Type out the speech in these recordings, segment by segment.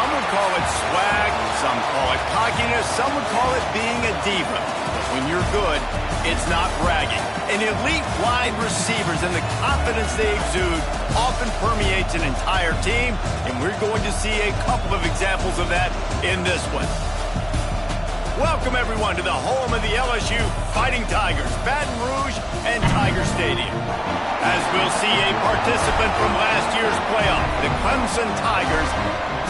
Some would call it swag, some call it cockiness, some would call it being a diva. But when you're good, it's not bragging. And elite wide receivers and the confidence they exude often permeates an entire team, and we're going to see a couple of examples of that in this one. Welcome, everyone, to the home of the LSU Fighting Tigers, Baton Rouge and Tiger Stadium. As we'll see a participant from last year's playoff, the Clemson Tigers,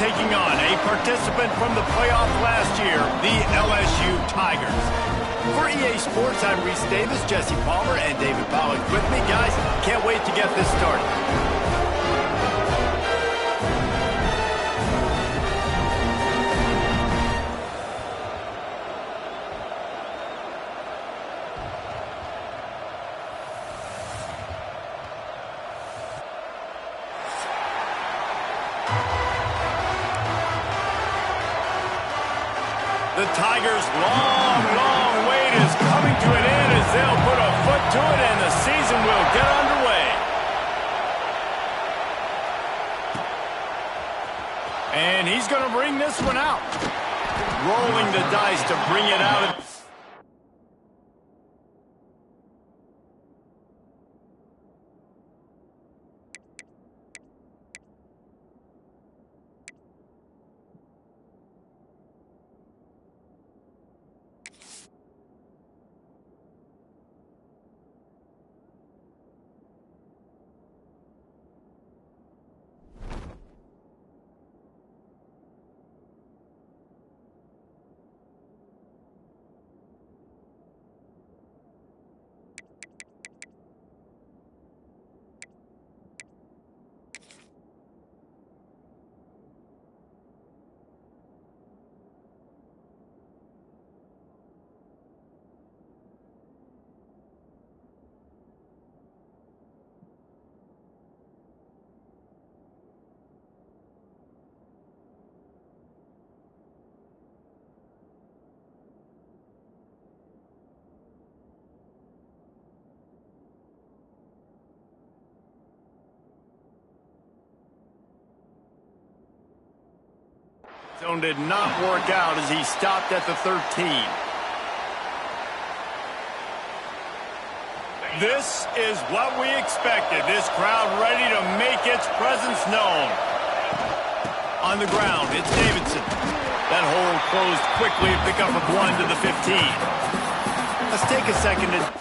taking on a participant from the playoff last year, the LSU Tigers. For EA Sports, I'm Reese Davis, Jesse Palmer, and David Pollack with me. Guys, can't wait to get this started. The Tigers' long wait is coming to an end as they'll put a foot to it and the season will get underway. And he's going to bring this one out. Rolling the dice to bring it out. Zone did not work out as he stopped at the 13. This is what we expected. This crowd ready to make its presence known. On the ground, it's Davidson. That hole closed quickly to pick up a 1 to the 15. Let's take a second to...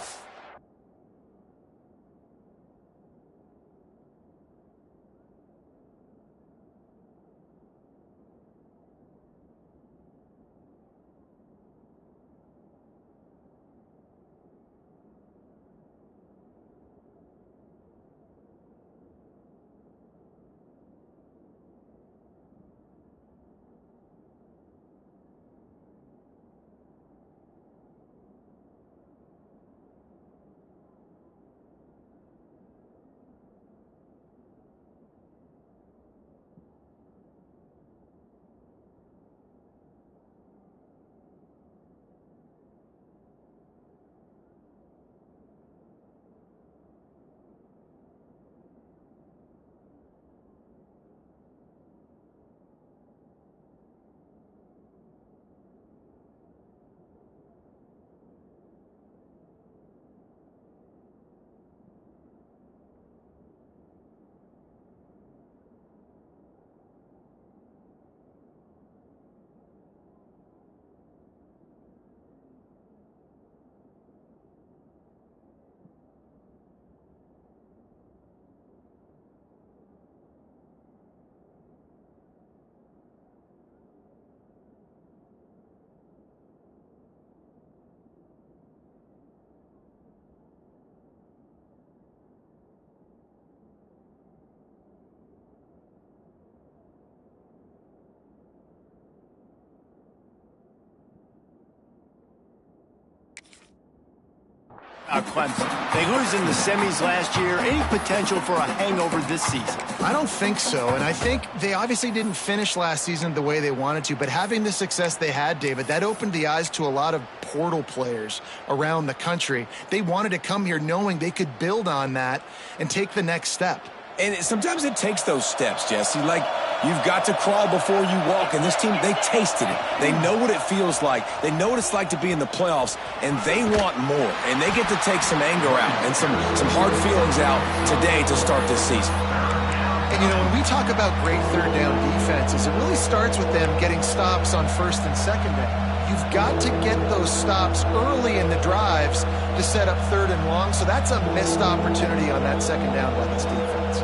Clemson. They lose in the semis last year. Any potential for a hangover this season? I don't think so, and I think they obviously didn't finish last season the way they wanted to, but having the success they had, David, that opened the eyes to a lot of portal players around the country. They wanted to come here knowing they could build on that and take the next step. And sometimes it takes those steps, Jesse. Like You've got to crawl before you walk, and this team, they tasted it. They know what it feels like. They know what it's like to be in the playoffs, and they want more. And they get to take some anger out and some hard feelings out today to start this season. And, you know, when we talk about great third down defenses, it really starts with them getting stops on first and second down. You've got to get those stops early in the drives to set up third and long, so that's a missed opportunity on that second down by this defense.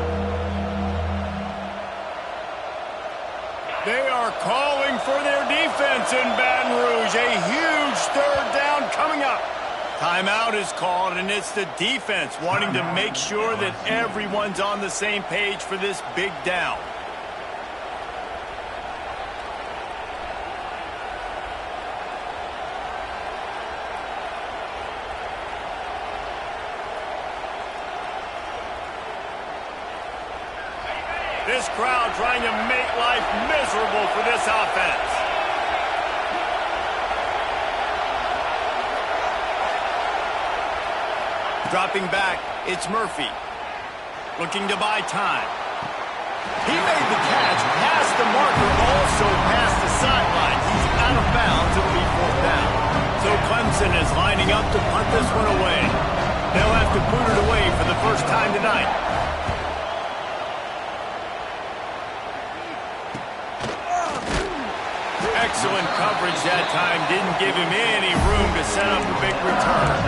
They are calling for their defense in Baton Rouge. A huge third down coming up. Timeout is called, and it's the defense wanting to make sure that everyone's on the same page for this big down. This crowd trying to make life miserable for this offense. Dropping back, it's Murphy. Looking to buy time. He made the catch past the marker, also past the sideline. He's out of bounds. It'll be fourth down. So Clemson is lining up to punt this one away. They'll have to put it away for the first time tonight. Excellent coverage that time. Didn't give him any room to set up a big return.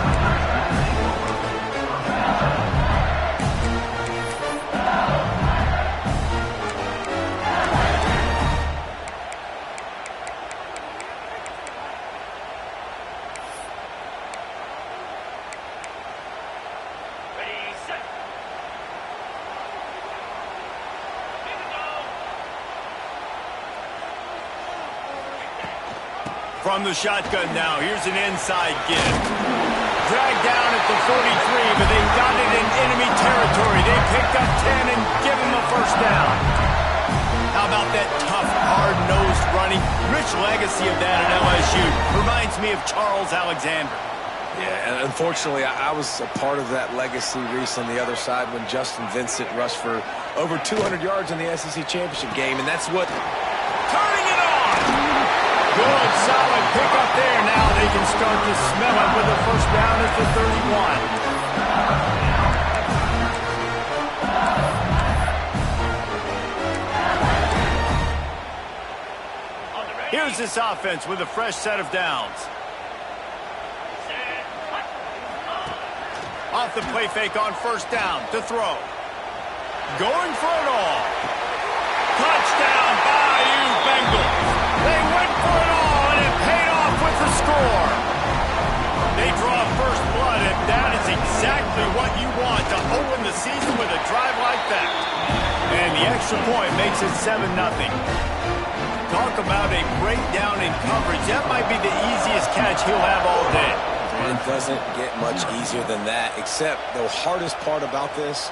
From the shotgun now, here's an inside gift. Dragged down at the 43, but they got it in enemy territory. They picked up 10 and give him a first down. How about that tough, hard-nosed running? Rich legacy of that at LSU. Reminds me of Charles Alexander. Yeah, and unfortunately, I was a part of that legacy, Reese, on the other side when Justin Vincent rushed for over 200 yards in the SEC championship game, and that's what... Turning it on! Good, solid pickup there. Now they can start to smell it with a first down at the 31. Here's this offense with a fresh set of downs. Off the play fake on first down to throw. Going for it all. Touchdown, Bayou Bengals. They went for it all, and it paid off with the score. They draw first blood, and that is exactly what you want to open the season with a drive like that. And the extra point makes it 7-0. Talk about a breakdown in coverage. That might be the easiest catch he'll have all day. It doesn't get much easier than that, except the hardest part about this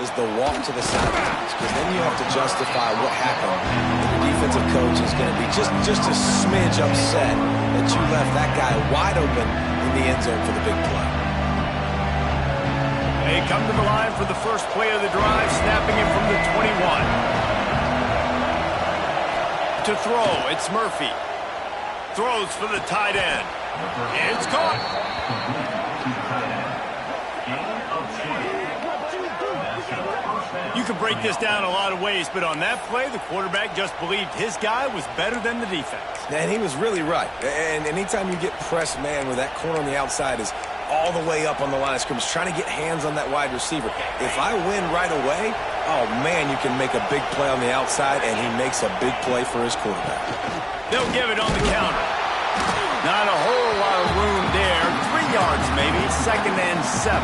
is the walk to the sidelines, because then you have to justify what happened. The defensive coach is going to be just a smidge upset that you left that guy wide open in the end zone for the big play. They come to the line for the first play of the drive, snapping it from the 21. To throw, it's Murphy. Throws for the tight end. It's caught. You could break this down a lot of ways, but on that play, the quarterback just believed his guy was better than the defense. And he was really right. And anytime you get pressed man where that corner on the outside is all the way up on the line of scrimmage, trying to get hands on that wide receiver. If I win right away, oh, man, you can make a big play on the outside, and he makes a big play for his quarterback. They'll give it on the counter. Not a whole lot of room there. 3 yards maybe, 2nd and 7.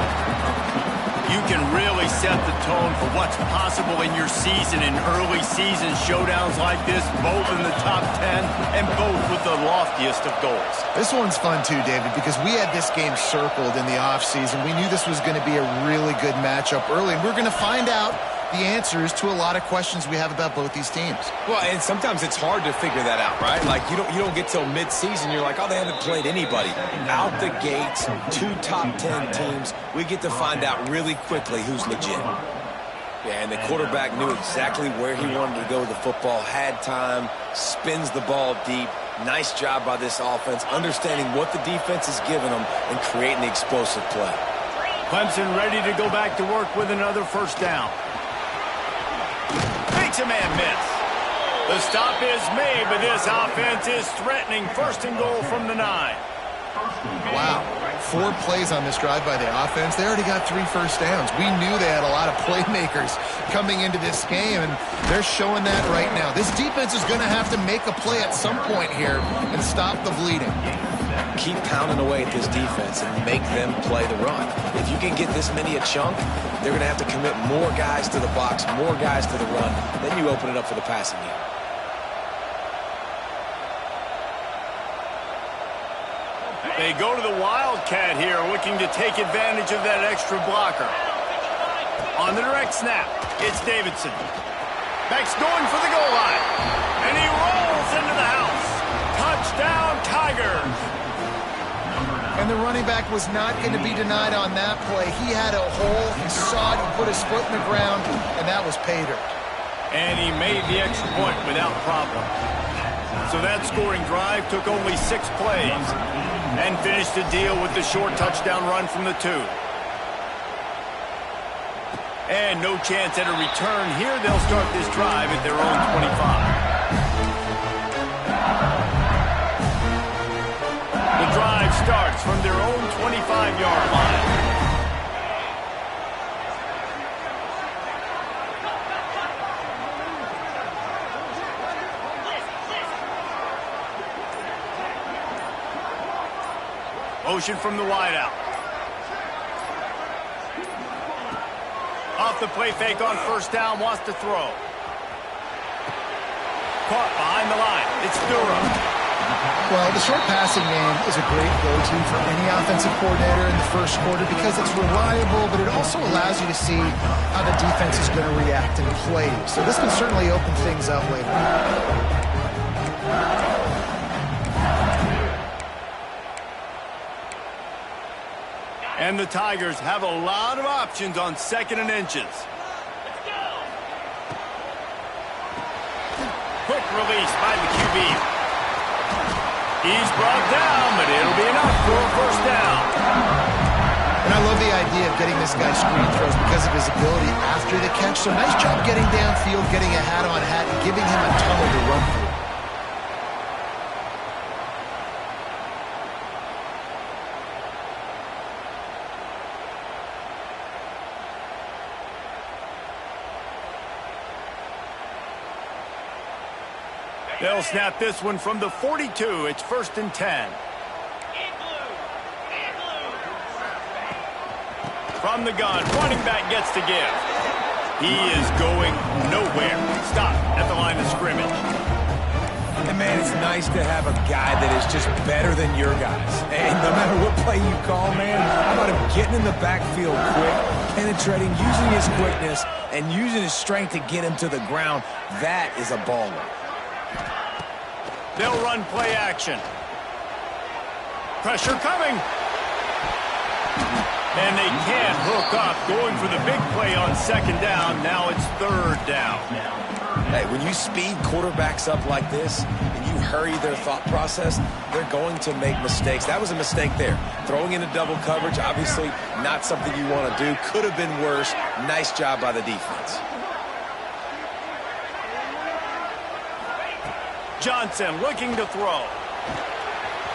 You can really set the tone for what's possible in your season in early season showdowns like this, both in the top 10 and both with the loftiest of goals. This one's fun too, David, because we had this game circled in the offseason. We knew this was going to be a really good matchup early, and we're going to find out the answers to a lot of questions we have about both these teams. Well, and sometimes it's hard to figure that out, right? Like, you don't get till mid-season, you're like, oh, they haven't played anybody. Out the gates, 2 top 10 teams, we get to find out really quickly who's legit. Yeah, and the quarterback knew exactly where he wanted to go with the football, had time, spins the ball deep. Nice job by this offense, understanding what the defense is giving them and creating the explosive play. Clemson ready to go back to work with another first down. Makes a man miss. The stop is made, but this offense is threatening. First and goal from the 9. Wow. 4 plays on this drive by the offense. They already got 3 first downs. We knew they had a lot of playmakers coming into this game, and they're showing that right now. This defense is going to have to make a play at some point here and stop the bleeding. Keep pounding away at this defense and make them play the run. If you can get this many a chunk, they're going to have to commit more guys to the box, more guys to the run. Then you open it up for the passing game. They go to the Wildcat here, looking to take advantage of that extra blocker. On the direct snap, it's Davidson. Back's going for the goal line. And he rolls into the house. Touchdown, Tigers. And the running back was not going to be denied on that play. He had a hole, he saw it, he put his foot in the ground, and that was pay dirt. And he made the extra point without problem. So that scoring drive took only 6 plays and finished the deal with the short touchdown run from the 2. And no chance at a return here. They'll start this drive at their own 25. The drive starts from their own 25-yard line. Motion from the wideout. Off the play fake on first down, wants to throw. Caught behind the line. It's Durham. Well, the short passing game is a great go-to for any offensive coordinator in the first quarter because it's reliable, but it also allows you to see how the defense is going to react in plays. So this can certainly open things up later. And the Tigers have a lot of options on 2nd and inches. Quick release by the QB. He's brought down, but it'll be enough for a first down. And I love the idea of getting this guy screen throws because of his ability after the catch. So nice job getting downfield, getting a hat-on-hat, and giving him a tunnel to run through. They'll snap this one from the 42. It's 1st and 10. From the gun, running back gets to give. He is going nowhere. Stop at the line of scrimmage. And, man, it's nice to have a guy that is just better than your guys. And no matter what play you call, man, how about him getting in the backfield quick, penetrating, using his quickness, and using his strength to get him to the ground. That is a baller. They'll run play action. Pressure coming. And they can't hook up. Going for the big play on 2nd down. Now it's 3rd down. Hey, when you speed quarterbacks up like this and you hurry their thought process, they're going to make mistakes. That was a mistake there. Throwing into double coverage, obviously not something you want to do. Could have been worse. Nice job by the defense. Johnson looking to throw.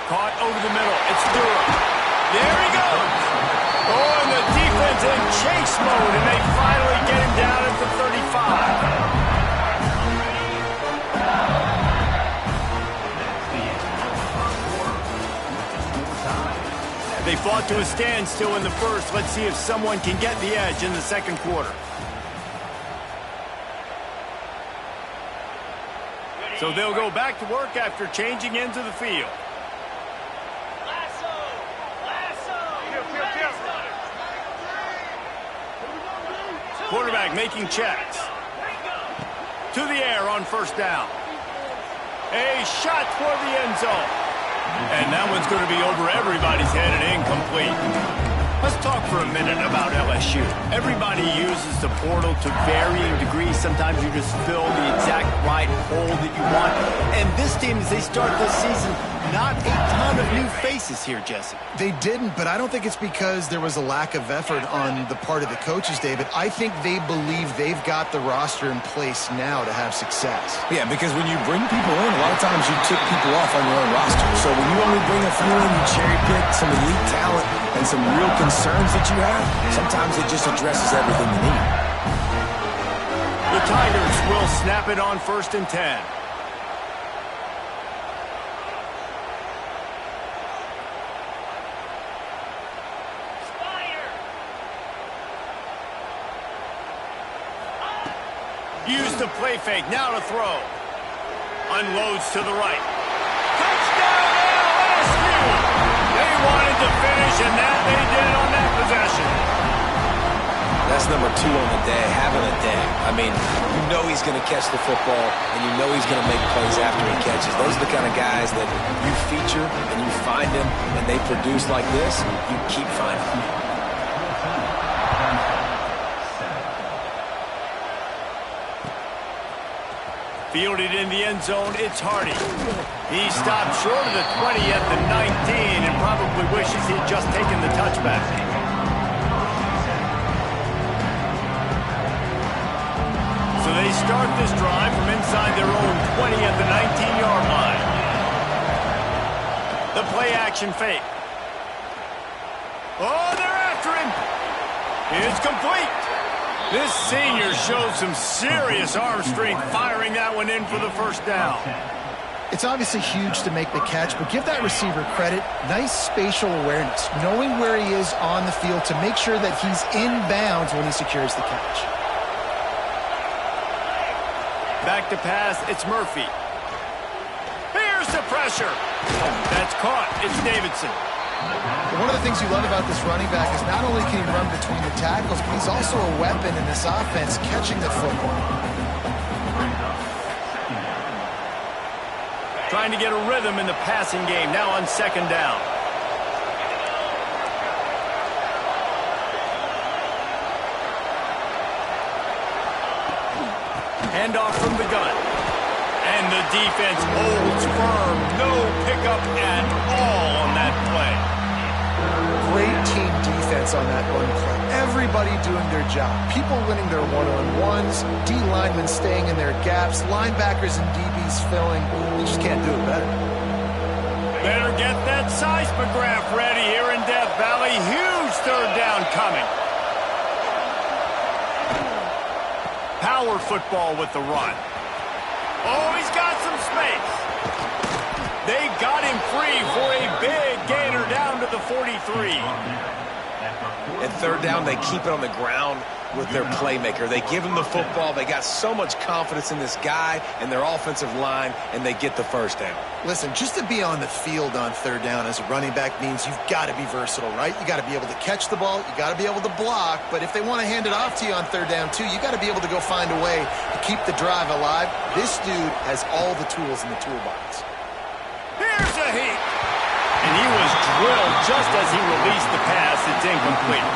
Caught over the middle. It's Durham. There he goes. Oh, and the defense in chase mode, and they finally get him down at the 35. They fought to a standstill in the first. Let's see if someone can get the edge in the 2nd quarter. So they'll go back to work after changing into the field. Quarterback making checks. To the air on first down. A shot toward the end zone. And that one's going to be over everybody's head and incomplete. Let's talk for a minute about LSU. Everybody uses the portal to varying degrees. Sometimes you just fill the exact right hole that you want. And this team, as they start this season, not a ton of new faces here, Jesse. They didn't, but I don't think it's because there was a lack of effort on the part of the coaches, David. I think they believe they've got the roster in place now to have success. Yeah, because when you bring people in, a lot of times you tick people off on your own roster. So when you only bring a few in, you cherry pick some elite talent and some real concerns that you have, sometimes it just addresses everything you need. The Tigers will snap it on 1st and 10. Use the play fake, now to throw. Unloads to the right. Touchdown LSU! They wanted to finish, and that they did on that possession. That's number 2 on the day, having a day. I mean, you know he's going to catch the football, and you know he's going to make plays after he catches. Those are the kind of guys that you feature, and you find them, and they produce like this, you keep finding them. Fielded in the end zone, it's Hardy. He stopped short of the 20 at the 19 and probably wishes he'd just taken the touchback. So they start this drive from inside their own 20 at the 19-yard line. The play action fake. Oh, they're after him. It's complete. This senior showed some serious arm strength firing that one in for the first down. It's obviously huge to make the catch, but give that receiver credit. Nice spatial awareness, knowing where he is on the field to make sure that he's in bounds when he secures the catch. Back to pass, it's Murphy. Here's the pressure. That's caught. It's Davidson. One of the things you love about this running back is not only can he run between the tackles, but he's also a weapon in this offense, catching the football. Trying to get a rhythm in the passing game, now on 2nd down. Handoff from the gun. And the defense holds firm. No pickup at all on that play. Great team defense on that run play. Everybody doing their job. People winning their one-on-ones, D linemen staying in their gaps, linebackers and DBs filling. You just can't do it better. Better get that seismograph ready here in Death Valley. Huge 3rd down coming. Power football with the run. Oh, he's got some space. They got him free for a big gainer down to the 43. And 3rd down, they keep it on the ground with their playmaker. They give him the football. They got so much confidence in this guy and their offensive line, and they get the 1st down. Listen, just to be on the field on 3rd down as a running back means you've got to be versatile, right? You got to be able to catch the ball. You got to be able to block. But if they want to hand it off to you on 3rd down, too, you got to be able to go find a way to keep the drive alive. This dude has all the tools in the toolbox. Here's a heat. And he was drilled just as he released the pass. It's incomplete.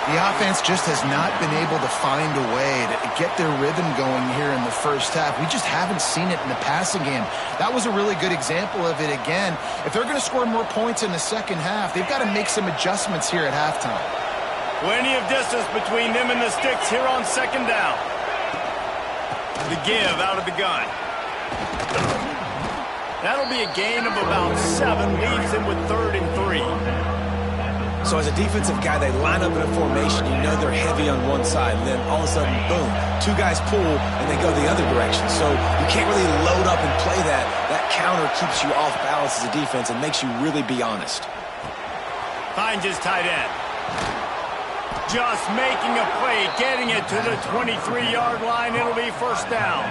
The offense just has not been able to find a way to get their rhythm going here in the first half. We just haven't seen it in the passing game. That was a really good example of it again. If they're going to score more points in the second half, they've got to make some adjustments here at halftime. Plenty of distance between them and the sticks here on 2nd down. The give out of the gun. That'll be a gain of about 7, leaves him with 3rd and 3. So as a defensive guy, they line up in a formation. You know they're heavy on one side, and then all of a sudden, boom, 2 guys pull, and they go the other direction. So you can't really load up and play that. That counter keeps you off balance as a defense and makes you really be honest. Finds his tight end. Just making a play, getting it to the 23-yard line. It'll be 1st down.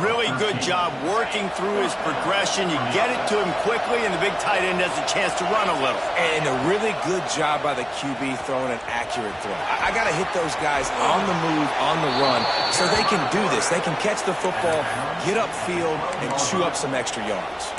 Really good job working through his progression. You get it to him quickly, and the big tight end has a chance to run a little. And a really good job by the QB throwing an accurate throw. I got to hit those guys on the move, on the run, so they can do this. They can catch the football, get upfield, and chew up some extra yards.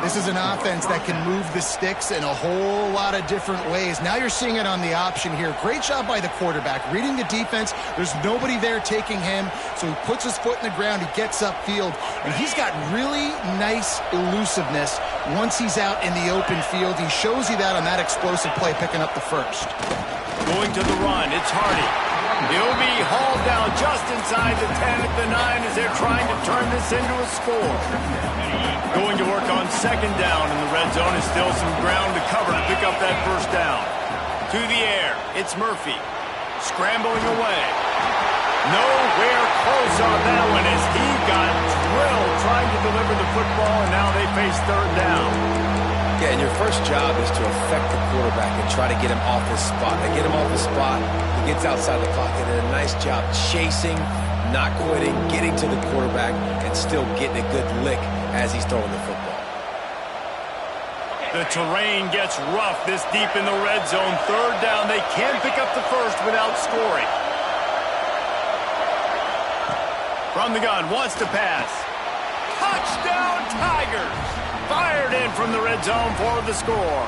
This is an offense that can move the sticks in a whole lot of different ways. Now you're seeing it on the option here. Great job by the quarterback. Reading the defense, there's nobody there taking him, so he puts his foot in the ground, he gets upfield, and he's got really nice elusiveness once he's out in the open field. He shows you that on that explosive play, picking up the first. Going to the run, it's Hardy. He'll be hauled down just inside the 10 at the 9 as they're trying to turn this into a score. Going to work on second down in the red zone is still some ground to cover to pick up that first down. To the air, it's Murphy. Scrambling away. Nowhere close on that one as he got drilled trying to deliver the football, and now they face third down. Yeah, and your first job is to affect the quarterback and try to get him off his spot. They get him off his spot, he gets outside the clock, and did a nice job chasing, not quitting, getting to the quarterback, and still getting a good lick as he's throwing the football. The terrain gets rough this deep in the red zone. Third down, they can pick up the first without scoring. From the gun, wants to pass. Touchdown, Tigers! Fired in from the red zone for the score.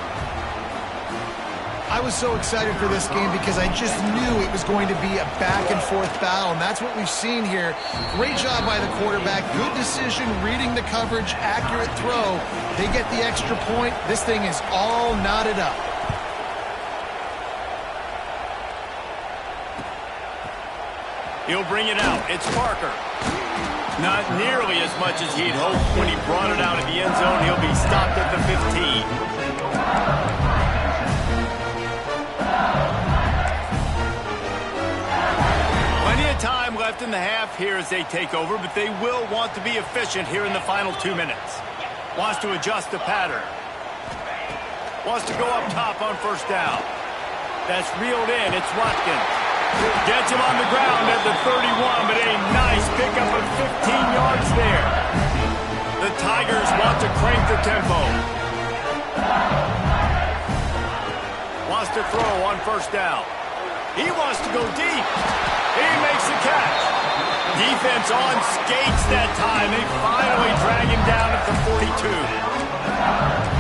I was so excited for this game because I just knew it was going to be a back-and-forth battle, and that's what we've seen here. Great job by the quarterback. Good decision, reading the coverage, accurate throw. They get the extra point. This thing is all knotted up. He'll bring it out. It's Parker. Not nearly as much as he'd hoped when he brought it out of the end zone. He'll be stopped at the 15. Plenty of time left in the half here as they take over, but they will want to be efficient here in the final 2 minutes. Wants to adjust the pattern. Wants to go up top on first down. That's reeled in. It's Watkins. Gets him on the ground at the 31, but a nice pickup of 15 yards there. The Tigers want to crank the tempo. Wants to throw on first down. He wants to go deep. He makes the catch. Defense on skates that time. They finally drag him down at the 42.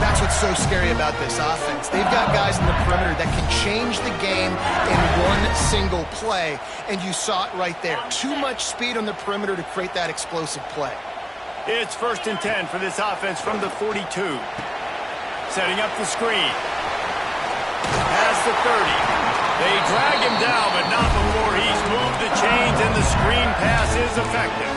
That's what's so scary about this offense. They've got guys in the perimeter that can change the game in one single play, and you saw it right there. Too much speed on the perimeter to create that explosive play. It's 1st and 10 for this offense from the 42. Setting up the screen. Past the 30. They drag him down, but not before he's moved the chains, and the screen pass is effective.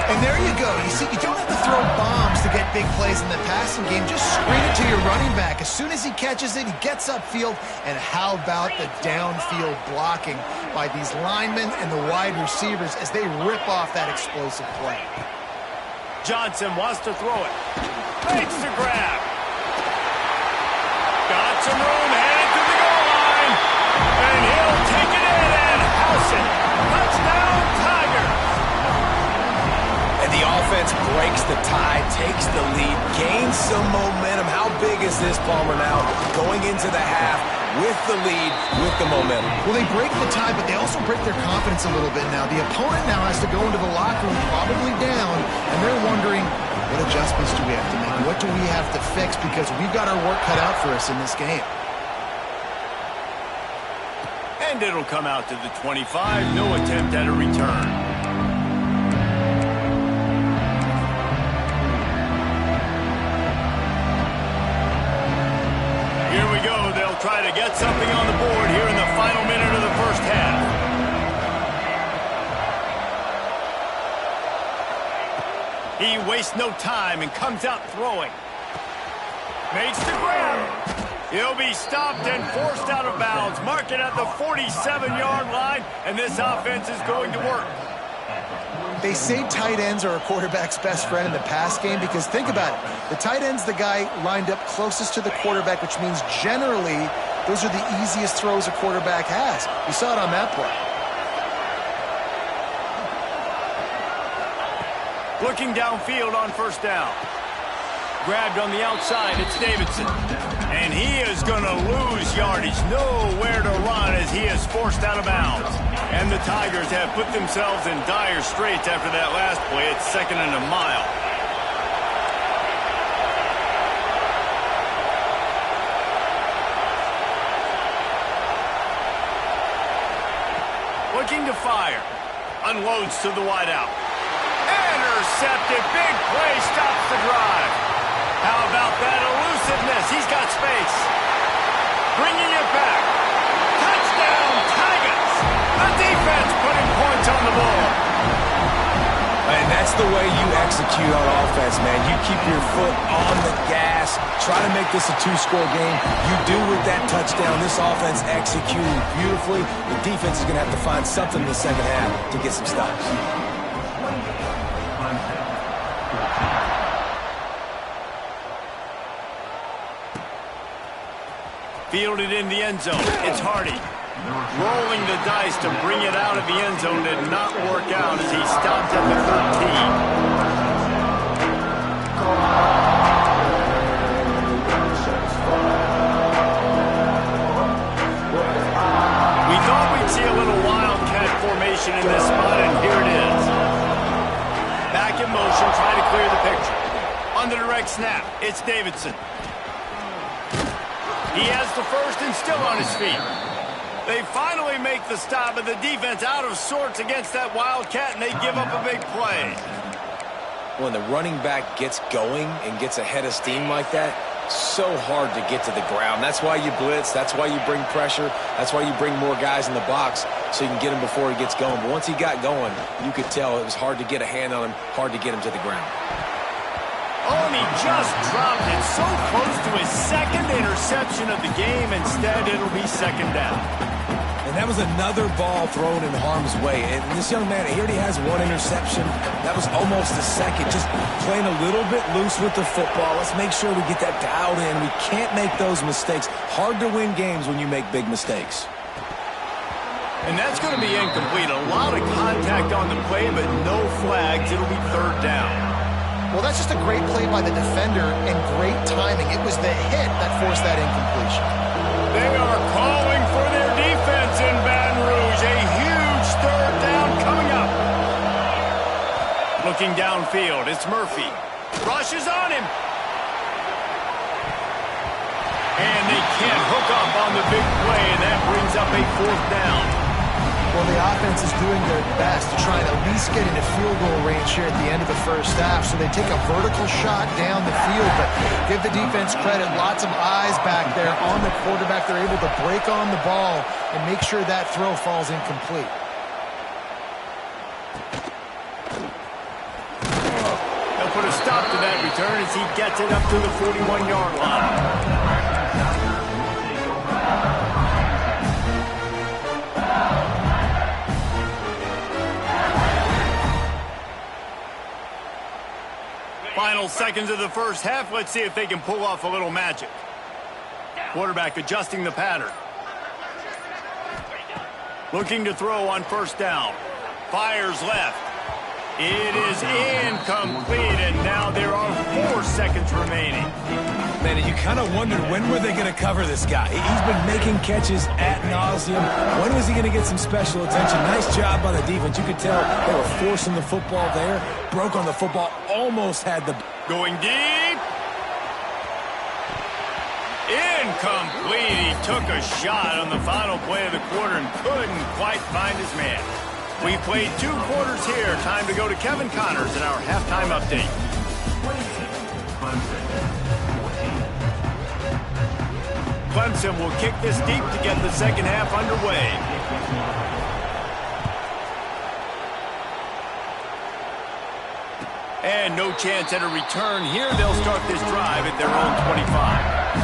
And there you go. You see, you don't have to throw bombs to get big plays in the passing game. Just screen it to your running back. As soon as he catches it, he gets upfield. And how about the downfield blocking by these linemen and the wide receivers as they rip off that explosive play. Johnson wants to throw it. Makes the grab. Got some room, headed to the goal line. And he'll take it in and house it. Touchdown, Tigers. And the offense breaks the tie, takes the lead, gains some momentum. How big is this, Palmer, now? Going into the half with the lead, with the momentum. Well, they break the tie, but they also break their confidence a little bit now. The opponent now has to go into the locker room probably down, and they're wondering, what adjustments do we have to make? What do we have to fix? Because we've got our work cut out for us in this game. And it'll come out to the 25. No attempt at a return. Here we go. They'll try to get something on the board here in the final minute of the first half. He wastes no time and comes out throwing. Makes the grab. He'll be stopped and forced out of bounds. Mark it at the 47-yard line, and this offense is going to work. They say tight ends are a quarterback's best friend in the pass game because think about it. The tight end's the guy lined up closest to the quarterback, which means generally those are the easiest throws a quarterback has. You saw it on that play. Looking downfield on first down. Grabbed on the outside, it's Davidson. And he is going to lose yardage. Nowhere to run as he is forced out of bounds. And the Tigers have put themselves in dire straits after that last play. It's 2nd and a mile. looking to fire. Unloads to the wideout. Intercepted. Big play stops the drive. How about that elusiveness? He's got space. Bringing it back. Touchdown, Tigers. The defense putting points on the board. And that's the way you execute on offense, man. You keep your foot on the gas. Try to make this a two-score game. You do with that touchdown. This offense executing beautifully. The defense is going to have to find something in the second half to get some stops. Fielded in the end zone. It's Hardy. Rolling the dice to bring it out of the end zone did not work out as he stopped at the 13. We thought we'd see a little wildcat formation in this spot, and here it is. Back in motion, trying to clear the picture. On the direct snap, it's Davidson. He has the first and still on his feet. They finally make the stop, but the defense out of sorts against that Wildcat, and they give up a big play. When the running back gets going and gets ahead of steam like that, so hard to get to the ground. That's why you blitz. That's why you bring pressure. That's why you bring more guys in the box so you can get him before he gets going. But once he got going, you could tell it was hard to get a hand on him, hard to get him to the ground. Oh, and he just dropped it so close to his second interception of the game. Instead, it'll be second down. And that was another ball thrown in harm's way. And this young man, he already has one interception. That was almost a second. Just playing a little bit loose with the football. Let's make sure we get that dialed in. We can't make those mistakes. Hard to win games when you make big mistakes. And that's going to be incomplete. A lot of contact on the play, but no flags. It'll be third down. Well, that's just a great play by the defender and great timing. It was the hit that forced that incompletion. They are calling for their defense in Baton Rouge. A huge third down coming up. Looking downfield, it's Murphy. Rushes on him. And they can't hook up on the big play, and that brings up a fourth down. Well, the offense is doing their best to try and at least get into field goal range here at the end of the first half. So they take a vertical shot down the field, but give the defense credit. Lots of eyes back there on the quarterback. They're able to break on the ball and make sure that throw falls incomplete. They'll put a stop to that return as he gets it up to the 41-yard line. Final seconds of the first half. Let's see if they can pull off a little magic. Quarterback adjusting the pattern. Looking to throw on first down. Fires left. It is incomplete, and now there are 4 seconds remaining. Man, you kind of wondered when were they going to cover this guy. He's been making catches ad nauseum. When was he going to get some special attention? Nice job by the defense. You could tell they were forcing the football there. Broke on the football, almost had the... Going deep. Incomplete. He took a shot on the final play of the quarter and couldn't quite find his man. We played 2 quarters here. Time to go to Kevin Connors in our halftime update. Clemson will kick this deep to get the second half underway. And no chance at a return here. They'll start this drive at their own 25.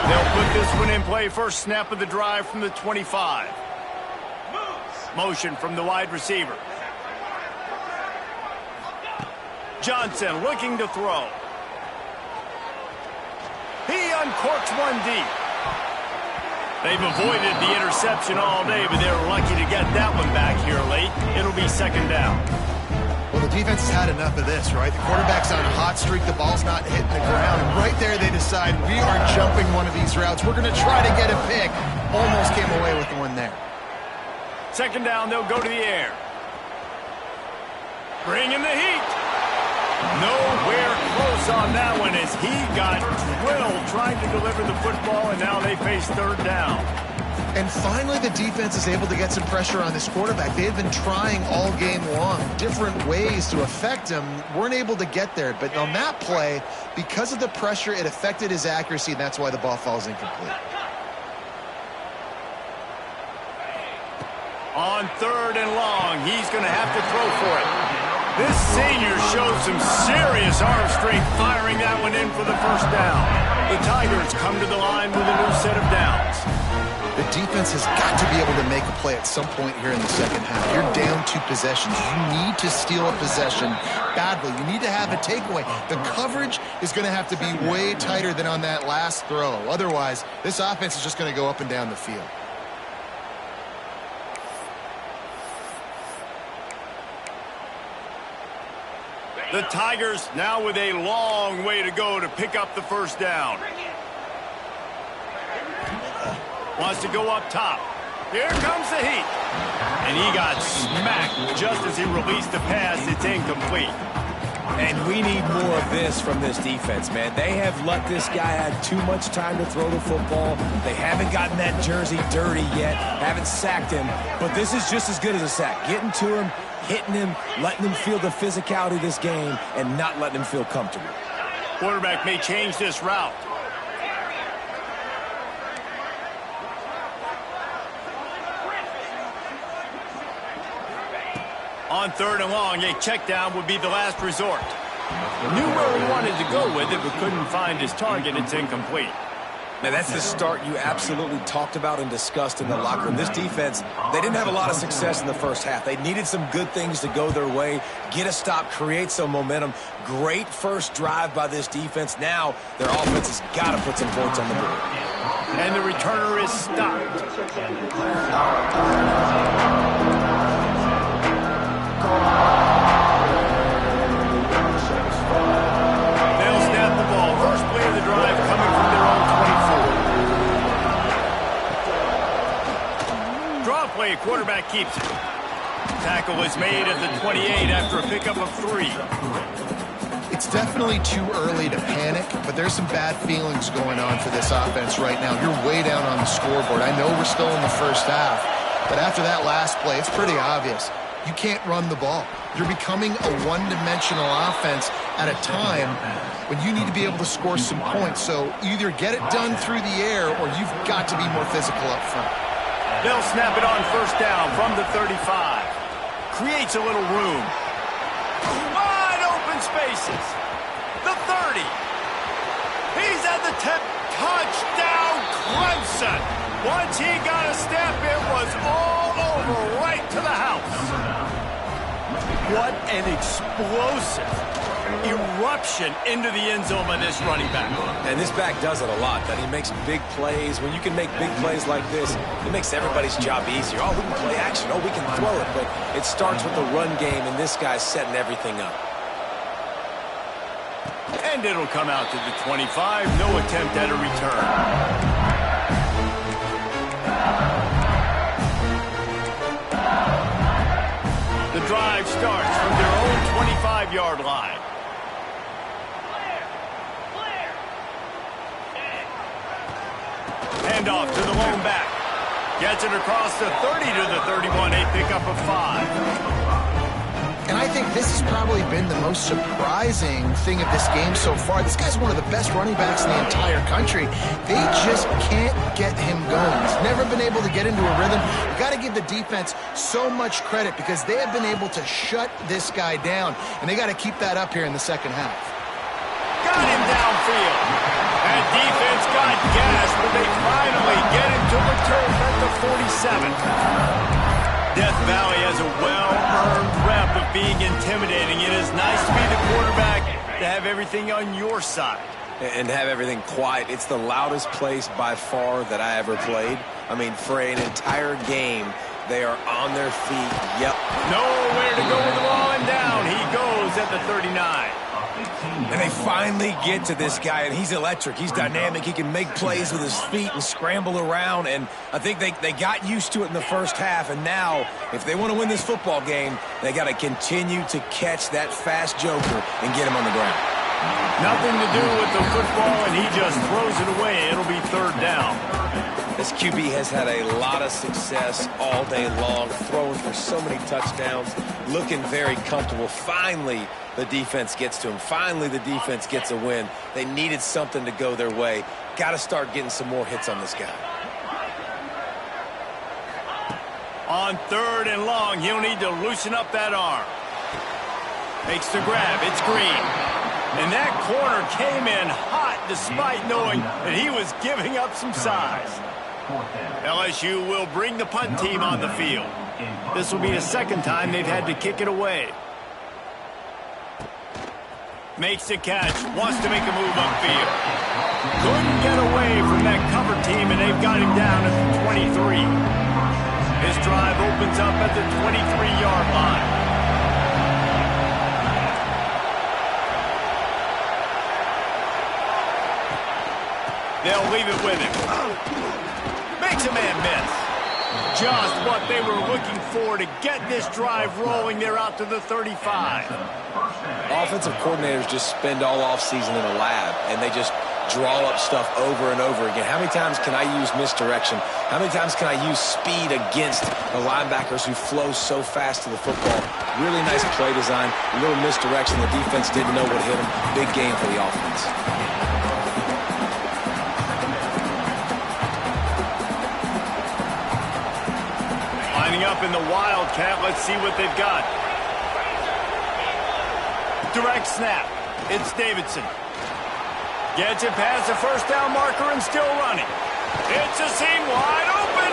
They'll put this one in play. First snap of the drive from the 25. Motion from the wide receiver. Johnson looking to throw. He uncorks one deep. They've avoided the interception all day, but they're lucky to get that one back here late. It'll be second down. Well, the defense has had enough of this, right? The quarterback's on a hot streak. The ball's not hitting the ground. And right there, they decide, we are jumping one of these routes. We're going to try to get a pick. Almost came away with the one there. Second down, they'll go to the air. Bring in the heat. Nowhere close on that one as he got drilled trying to deliver the football, and now they face third down. And finally, the defense is able to get some pressure on this quarterback. They had been trying all game long, different ways to affect him, weren't able to get there. But on that play, because of the pressure, it affected his accuracy, and that's why the ball falls incomplete. On third and long, he's going to have to throw for it. This senior showed some serious arm strength firing that one in for the first down. The Tigers come to the line with a new set of downs. The defense has got to be able to make a play at some point here in the second half. You're down 2 possessions. You need to steal a possession badly. You need to have a takeaway. The coverage is going to have to be way tighter than on that last throw. Otherwise, this offense is just going to go up and down the field. The Tigers now with a long way to go to pick up the first down. Wants to go up top. Here comes the heat. And he got smacked just as he released the pass. It's incomplete. And we need more of this from this defense, man. They have let this guy have too much time to throw the football. They haven't gotten that jersey dirty yet, haven't sacked him. But this is just as good as a sack. Getting to him, hitting him, letting him feel the physicality of this game, and not letting him feel comfortable. Quarterback may change this route. On third and long, a check down would be the last resort. Knew where he wanted to go with it, but couldn't find his target. It's incomplete. Now, that's the start you absolutely talked about and discussed in the locker room. This defense, they didn't have a lot of success in the first half. They needed some good things to go their way, get a stop, create some momentum. Great first drive by this defense. Now, their offense has got to put some points on the board. And the returner is stopped. They'll snap the ball. First play of the drive coming from their own 24. Draw play, quarterback keeps it. Tackle is made at the 28 after a pickup of 3. It's definitely too early to panic, but there's some bad feelings going on for this offense right now. You're way down on the scoreboard. I know we're still in the first half, but after that last play, it's pretty obvious. You can't run the ball. You're becoming a one-dimensional offense at a time when you need to be able to score some points. So either get it done through the air or you've got to be more physical up front. They'll snap it on first down from the 35. Creates a little room. Wide open spaces. The 30. He's at the 10. Touchdown, Clemson. Once he got a step, it was all over right to the house. What an explosive eruption into the end zone by this running back. And this back does it a lot, that he makes big plays. When you can make big plays like this, it makes everybody's job easier. Oh, we can play action. Oh, we can throw it. But it starts with the run game, and this guy's setting everything up. And it'll come out to the 25. No attempt at a return. The drive starts from their own 25-yard line. Hand off to the lone back. Gets it across the 30 to the 31. A pickup of 5. And I think this has probably been the most surprising thing of this game so far. This guy's one of the best running backs in the entire country. They just can't get him going. He's never been able to get into a rhythm. You got to give the defense so much credit because they have been able to shut this guy down, and they got to keep that up here in the second half. Got him downfield. And defense got gas, but they finally get him to the turf at the 47. Death Valley has a well-earned rep of being intimidating. It is nice to be the quarterback, to have everything on your side. And have everything quiet. It's the loudest place by far that I ever played. I mean, for an entire game, they are on their feet. Yep. Nowhere to go with the ball, and down he goes at the 39. And they finally get to this guy, and he's electric. He's dynamic. He can make plays with his feet and scramble around, and I think they got used to it in the first half, and now, if they want to win this football game, they got to continue to catch that fast joker and get him on the ground. Nothing to do with the football, and he just throws it away. It'll be third down. This QB has had a lot of success all day long, throwing for so many touchdowns, looking very comfortable. Finally, the defense gets to him. Finally, the defense gets a win. They needed something to go their way. Got to start getting some more hits on this guy. On third and long, he'll need to loosen up that arm. Makes the grab. It's Green. And that corner came in hot despite knowing that he was giving up some size. LSU will bring the punt team on the field. This will be the second time they've had to kick it away. Makes the catch. Wants to make a move upfield. Couldn't get away from that cover team, and they've got him down at the 23. His drive opens up at the 23-yard line. They'll leave it with him. Makes a man miss. Just what they were looking for to get this drive rolling. They're out to the 35. Offensive coordinators just spend all offseason in a lab, and they just draw up stuff over and over again. How many times can I use misdirection? How many times can I use speed against the linebackers who flow so fast to the football? Really nice play design, a little misdirection. The defense didn't know what hit them. Big game for the offense. Up in the Wildcat. Let's see what they've got. Direct snap. It's Davidson. Gets it past the first down marker and still running. It's a seam wide open.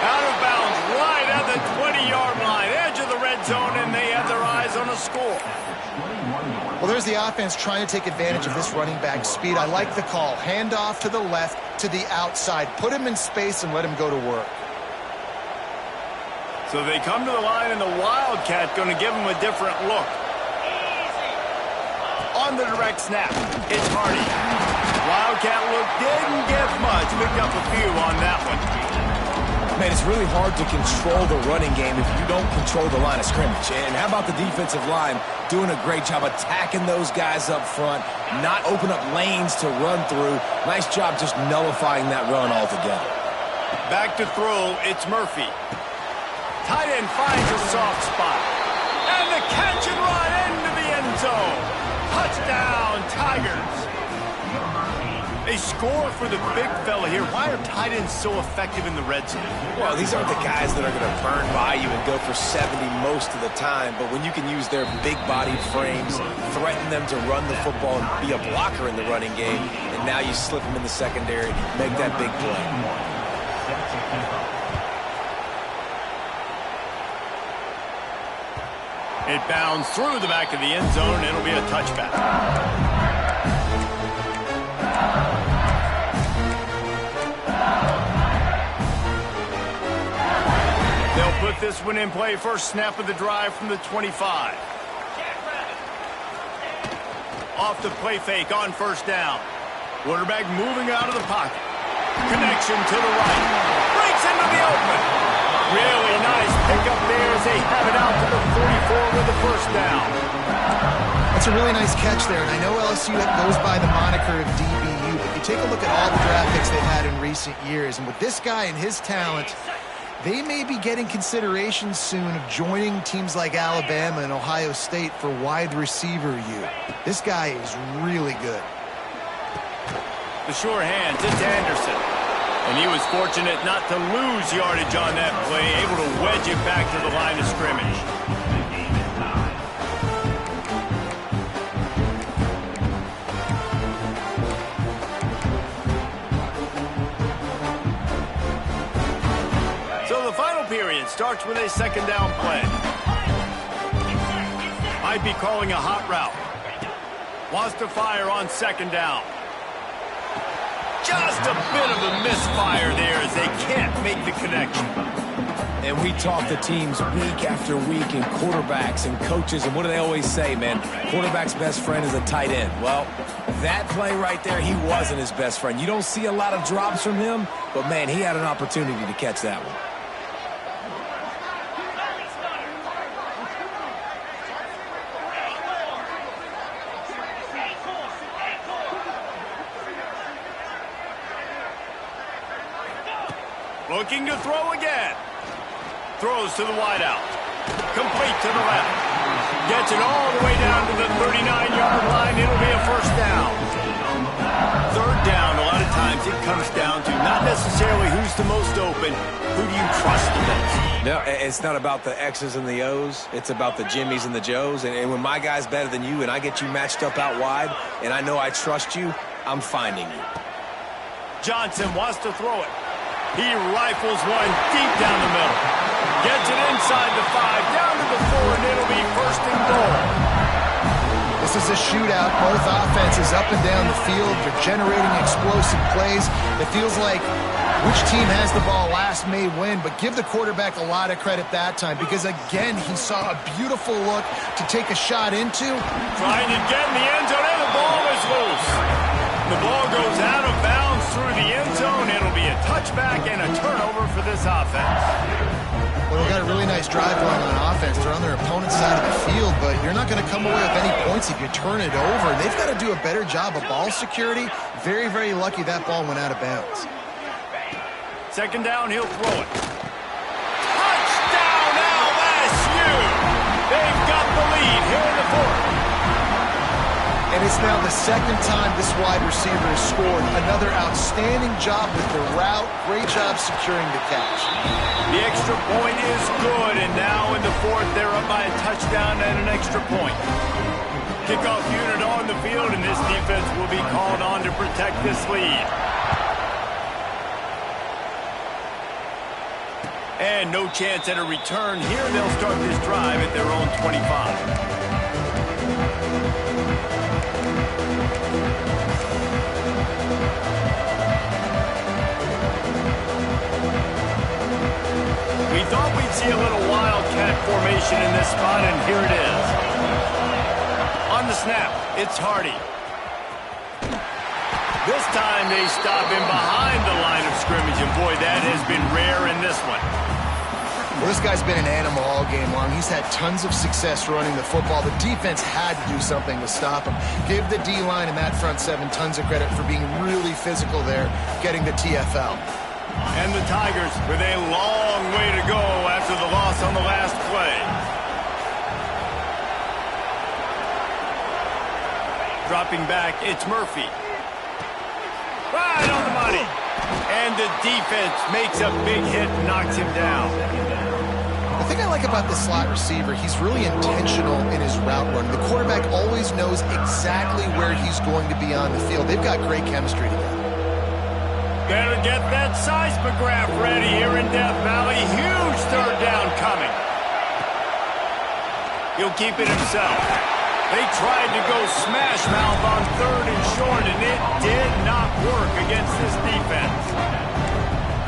Out of bounds right at the 20-yard line. Edge of the red zone, and they have their eyes on a score. Well, there's the offense trying to take advantage of this running back speed. I like the call. Hand off to the left, to the outside. Put him in space and let him go to work. So they come to the line, and the Wildcat going to give them a different look. On the direct snap, it's Hardy. Wildcat look didn't get much. Picked up a few on that one. Man, it's really hard to control the running game if you don't control the line of scrimmage. And how about the defensive line doing a great job attacking those guys up front, not open up lanes to run through. Nice job just nullifying that run altogether. Back to throw, it's Murphy. Tight end finds a soft spot. And the catch and run into the end zone. Touchdown, Tigers. They score for the big fella here. Why are tight ends so effective in the red zone? Well, these aren't the guys that are going to burn by you and go for 70 most of the time. But when you can use their big-bodied frames, threaten them to run the football and be a blocker in the running game, and now you slip them in the secondary, make that big play. It bounds through the back of the end zone. It'll be a touchback. They'll put this one in play. First snap of the drive from the 25. Off the play fake on first down. Quarterback moving out of the pocket. Connection to the right. Breaks into the open. Really nice pickup there as they have it out to the 44 with the first down. That's a really nice catch there, and I know LSU goes by the moniker of DBU, but you take a look at all the draft picks they've had in recent years, and with this guy and his talent, they may be getting consideration soon of joining teams like Alabama and Ohio State for wide receiver U. This guy is really good. The sure hands, it's Anderson. And he was fortunate not to lose yardage on that play, able to wedge it back to the line of scrimmage. So the final period starts with a second down play. Might be calling a hot route. Wants to fire on second down. Just a bit of a misfire there as they can't make the connection. And we talk to teams week after week and quarterbacks and coaches, and what do they always say, man? Quarterback's best friend is a tight end. Well, that play right there, he wasn't his best friend. You don't see a lot of drops from him, but, man, he had an opportunity to catch that one. Looking to throw again. Throws to the wideout. Complete to the left. Gets it all the way down to the 39-yard line. It'll be a first down. Third down, a lot of times it comes down to not necessarily who's the most open, who do you trust the most? No, it's not about the X's and the O's. It's about the Jimmies and the Joes. And when my guy's better than you and I get you matched up out wide and I know I trust you, I'm finding you. Johnson wants to throw it. He rifles one deep down the middle. Gets it inside the 5, down to the 4, and it'll be first and goal. This is a shootout. Both offenses up and down the field. They're generating explosive plays. It feels like which team has the ball last may win, but give the quarterback a lot of credit that time because, again, he saw a beautiful look to take a shot into. Trying to get in the end zone, and the ball is loose. The ball goes out of bounds through the end zone. It'll be a touchback and a turnover for this offense. Well, they've got a really nice drive going on offense. They're on their opponent's side of the field, but you're not going to come away with any points if you turn it over. They've got to do a better job of ball security. Very, very lucky that ball went out of bounds. Second down, he'll throw it. Touchdown, LSU! They've got the lead here in the fourth. And it's now the second time this wide receiver has scored. Another outstanding job with the route. Great job securing the catch. The extra point is good, and now in the fourth, they're up by a touchdown and an extra point. Kickoff unit on the field, and this defense will be called on to protect this lead. And no chance at a return here. They'll start this drive at their own 25. We thought we'd see a little wildcat formation in this spot, and here it is. On the snap, it's Hardy. This time they stop him behind the line of scrimmage, and boy, that has been rare in this one. Well, this guy's been an animal all game long. He's had tons of success running the football. The defense had to do something to stop him. Give the D-line and that front seven tons of credit for being really physical there, getting the TFL. And the Tigers with a long way to go after the loss on the last play. Dropping back, it's Murphy. Right on the money. And the defense makes a big hit and knocks him down. The thing I like about the slot receiver, he's really intentional in his route run. The quarterback always knows exactly where he's going to be on the field. They've got great chemistry together. Better get that seismograph ready here in Death Valley. Huge third down coming. He'll keep it himself. They tried to go smash mouth on third and short, and it did not work against this defense.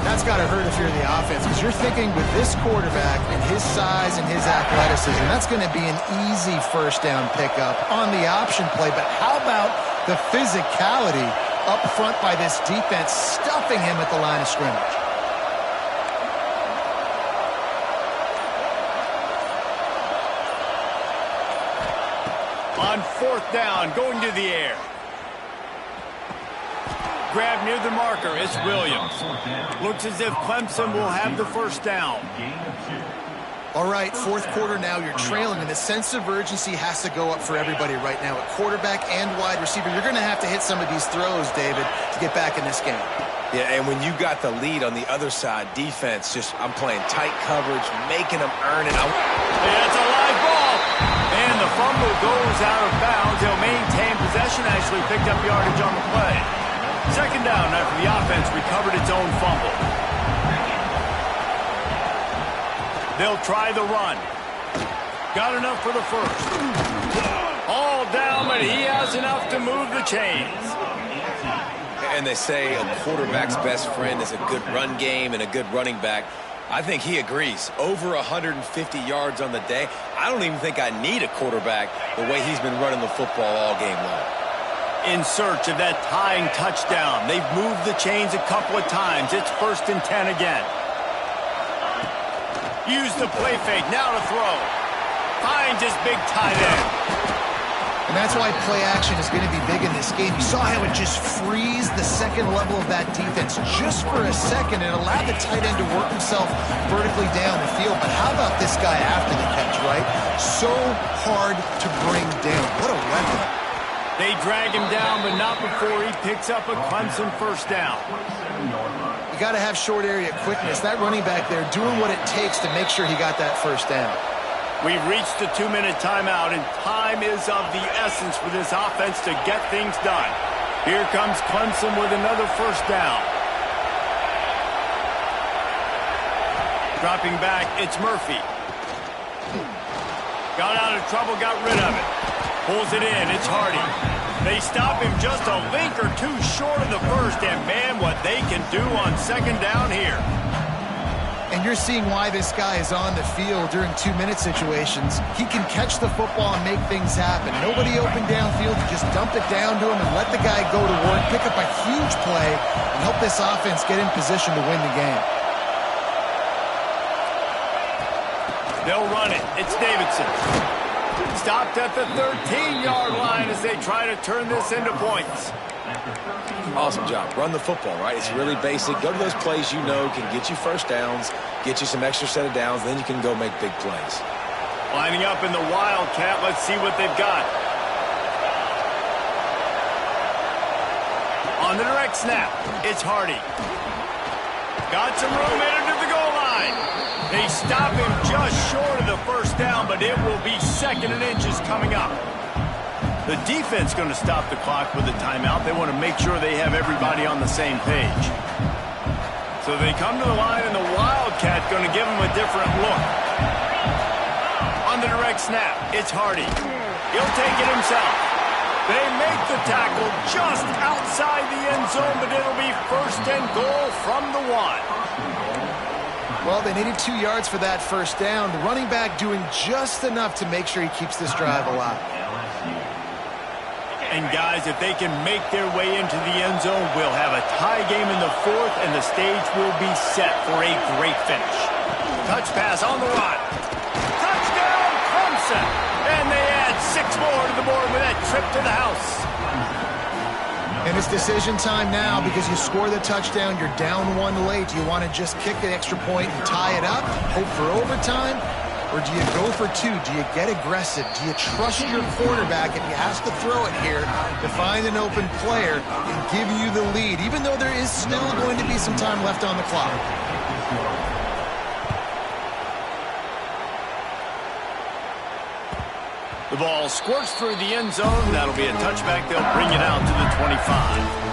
That's got to hurt if you're the offense, because you're thinking with this quarterback and his size and his athleticism, that's going to be an easy first down pickup on the option play. But how about the physicality up front by this defense, stuffing him at the line of scrimmage? On fourth down, going to the air. Grab near the marker, it's Williams. Looks as if Clemson will have the first down. All right, fourth quarter now, you're trailing, and the sense of urgency has to go up for everybody right now. At quarterback and wide receiver, you're going to have to hit some of these throws, David, to get back in this game. Yeah, and when you got the lead on the other side, defense, I'm playing tight coverage, making them earn it. Yeah, it's a live ball. And the fumble goes out of bounds. They'll maintain possession, actually picked up yardage on the play. Second down after the offense recovered its own fumble. They'll try the run. Got enough for the first. All down, but he has enough to move the chains. And they say a quarterback's best friend is a good run game and a good running back. I think he agrees. Over 150 yards on the day. I don't even think I need a quarterback the way he's been running the football all game long. In search of that tying touchdown. They've moved the chains a couple of times. It's 1st and 10 again. Use the play fake. Now to throw. Finds his big tight end. And that's why play action is going to be big in this game. You saw how it just frees the second level of that defense just for a second and allowed the tight end to work himself vertically down the field. But how about this guy after the catch, right? So hard to bring down. What a weapon. They drag him down, but not before he picks up a Clemson first down. You got to have short area quickness. That running back there doing what it takes to make sure he got that first down. We've reached the 2-minute timeout, and time is of the essence for this offense to get things done. Here comes Clemson with another first down. Dropping back, it's Murphy. Got out of trouble, got rid of it. Pulls it in, it's Hardy. They stop him just a link or two short of the first, and man, what they can do on second down here. And you're seeing why this guy is on the field during 2-minute situations. He can catch the football and make things happen. Nobody open downfield. You just dump it down to him and let the guy go to work, pick up a huge play, and help this offense get in position to win the game. They'll run it. It's Davidson. Stopped at the 13-yard line as they try to turn this into points. Awesome job. Run the football, right? It's really basic. Go to those plays you know can get you first downs, get you some extra set of downs, then you can go make big plays. Lining up in the Wildcat. Let's see what they've got. On the direct snap, it's Hardy. Got some room headed to the goal line. They stop him just short of the first down, but it will be 2nd and inches coming up. The defense going to stop the clock with a timeout. They want to make sure they have everybody on the same page. So they come to the line, and the Wildcat going to give them a different look. On the direct snap, it's Hardy. He'll take it himself. They make the tackle just outside the end zone, but it'll be 1st and goal from the 1. Well, they needed 2 yards for that first down. The running back doing just enough to make sure he keeps this drive alive. And guys, if they can make their way into the end zone, we'll have a tie game in the 4th, and the stage will be set for a great finish. Touch pass on the run. Touchdown, Clemson! And they add 6 more to the board with that trip to the house. And it's decision time now because you score the touchdown, you're down 1 late. Do you want to just kick the extra point and tie it up, hope for overtime? Or do you go for 2? Do you get aggressive? Do you trust your quarterback if he has to throw it here to find an open player and give you the lead, even though there is still going to be some time left on the clock? The ball squirts through the end zone. That'll be a touchback. They'll bring it out to the 25.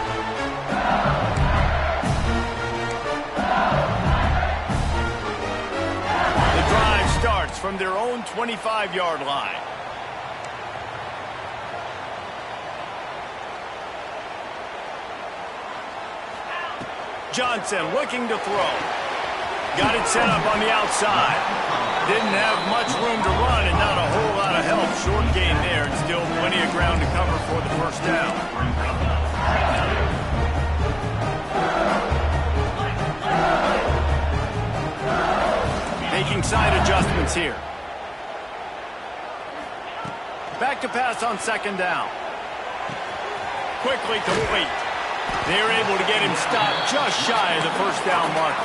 Starts from their own 25-yard line. Johnson looking to throw. Got it set up on the outside. Didn't have much room to run and not a whole lot of help. Short gain there and still plenty of ground to cover for the first down. Making side adjustments here. Back to pass on 2nd down. Quickly complete. They're able to get him stopped just shy of the first down mark.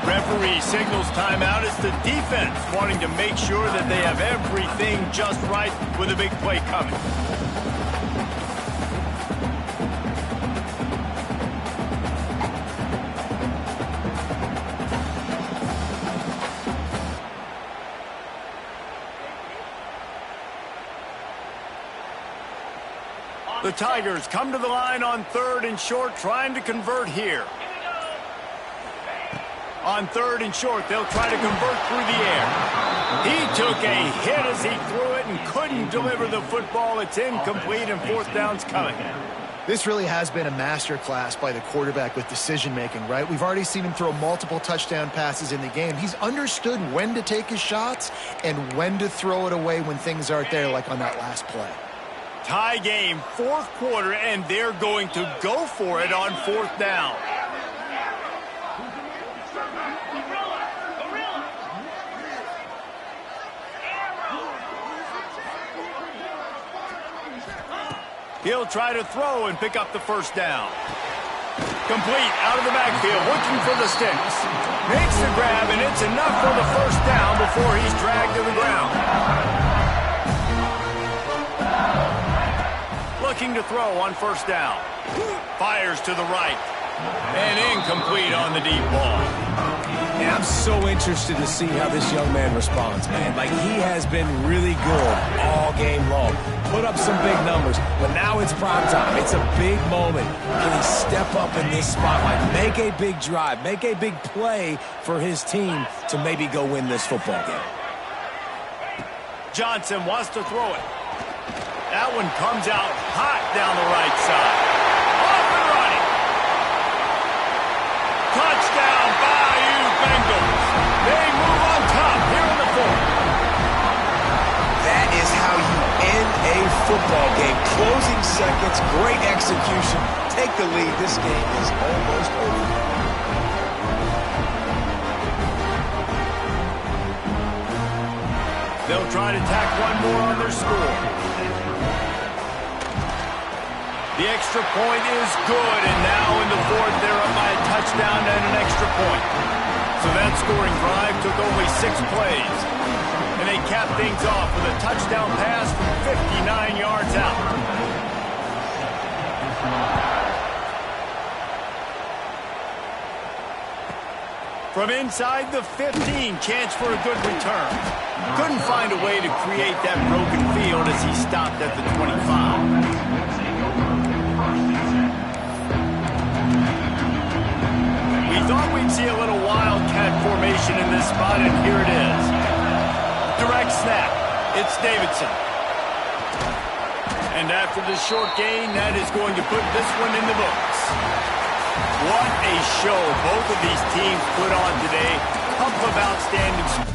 Referee signals timeout. It's the defense wanting to make sure that they have everything just right with a big play coming. The Tigers come to the line on 3rd and short, trying to convert here. On 3rd and short, they'll try to convert through the air. He took a hit as he threw it and couldn't deliver the football. It's incomplete, and 4th down's coming. This really has been a masterclass by the quarterback with decision-making, right? We've already seen him throw multiple touchdown passes in the game. He's understood when to take his shots and when to throw it away when things aren't there, like on that last play. Tie game, fourth quarter, and they're going to go for it on fourth down. He'll try to throw and pick up the first down. Complete out of the backfield, looking for the sticks. Makes the grab, and it's enough for the first down before he's dragged to the ground. Looking to throw on first down. Fires to the right. And incomplete on the deep ball. And I'm so interested to see how this young man responds, man. Like, he has been really good all game long. Put up some big numbers, but now it's prime time. It's a big moment. Can he step up in this spotlight, make a big drive, make a big play for his team to maybe go win this football game? Johnson wants to throw it. That one comes out hot down the right side. Off and running. Touchdown, Bayou Bengals. They move on top here in the fourth. That is how you end a football game. Closing seconds, great execution. Take the lead. This game is almost over. They'll try to tack one more on their score. The extra point is good, and now in the fourth, they're up by a touchdown and an extra point. So that scoring drive took only 6 plays. And they cap things off with a touchdown pass from 59 yards out. From inside the 15, chance for a good return. Couldn't find a way to create that broken field as he stopped at the 25. We thought we'd see a little wildcat formation in this spot, and here it is. Direct snap. It's Davidson. And after the short gain, that is going to put this one in the books. What a show both of these teams put on today. Couple of outstanding